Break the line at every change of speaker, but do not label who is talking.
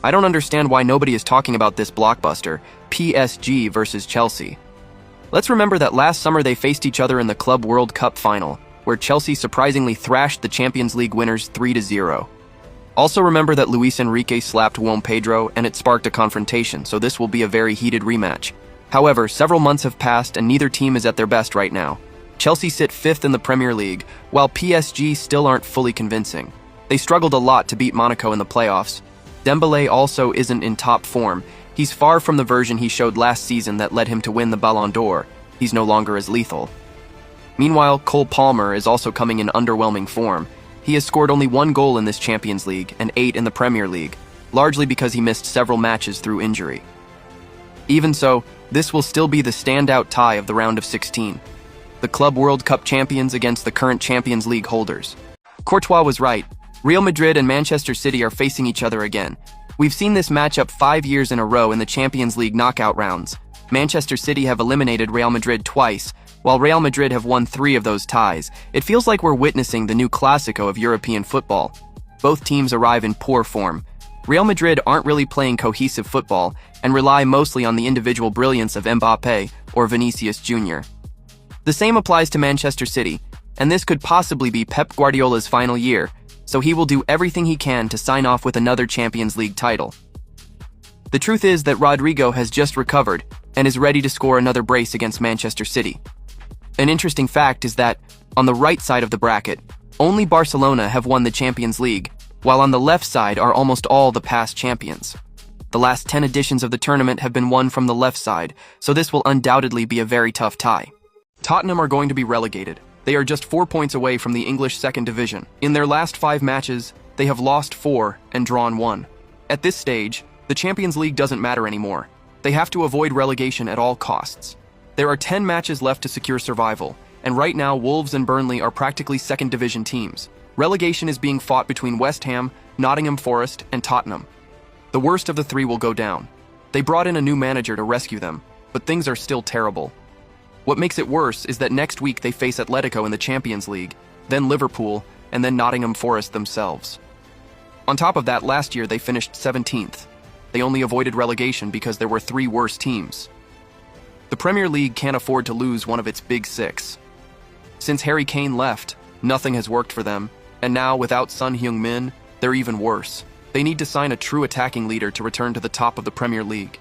I don't understand why nobody is talking about this blockbuster, PSG versus Chelsea. Let's remember that last summer they faced each other in the Club World Cup final, where Chelsea surprisingly thrashed the Champions League winners 3-0. Also remember that Luis Enrique slapped Juan Pedro and it sparked a confrontation, so this will be a very heated rematch. However, several months have passed and neither team is at their best right now. Chelsea sit 5th in the Premier League, while PSG still aren't fully convincing. They struggled a lot to beat Monaco in the playoffs. Dembélé also isn't in top form. He's far from the version he showed last season that led him to win the Ballon d'Or. He's no longer as lethal. Meanwhile, Cole Palmer is also coming in underwhelming form. He has scored only 1 goal in this Champions League and 8 in the Premier League, largely because he missed several matches through injury. Even so, this will still be the standout tie of the round of 16. The Club World Cup champions against the current Champions League holders. Courtois was right. Real Madrid and Manchester City are facing each other again. We've seen this matchup 5 years in a row in the Champions League knockout rounds. Manchester City have eliminated Real Madrid twice, while Real Madrid have won 3 of those ties. It feels like we're witnessing the new Clásico of European football. Both teams arrive in poor form. Real Madrid aren't really playing cohesive football and rely mostly on the individual brilliance of Mbappé or Vinicius Jr. The same applies to Manchester City, and this could possibly be Pep Guardiola's final year, so he will do everything he can to sign off with another Champions League title. The truth is that Rodrigo has just recovered and is ready to score another brace against Manchester City. An interesting fact is that, on the right side of the bracket, only Barcelona have won the Champions League, while on the left side are almost all the past champions. The last 10 editions of the tournament have been won from the left side, so this will undoubtedly be a very tough tie. Tottenham are going to be relegated. They are just 4 points away from the English second division. In their last 5 matches, they have lost 4 and drawn 1. At this stage, the Champions League doesn't matter anymore. They have to avoid relegation at all costs. There are 10 matches left to secure survival, and right now Wolves and Burnley are practically second division teams. Relegation is being fought between West Ham, Nottingham Forest, and Tottenham. The worst of the 3 will go down. They brought in a new manager to rescue them, but things are still terrible. What makes it worse is that next week they face Atletico in the Champions League, then Liverpool, and then Nottingham Forest themselves. On top of that, last year they finished 17th. They only avoided relegation because there were 3 worse teams. The Premier League can't afford to lose one of its big 6. Since Harry Kane left, nothing has worked for them, and now without Son Heung-min, they're even worse. They need to sign a true attacking leader to return to the top of the Premier League.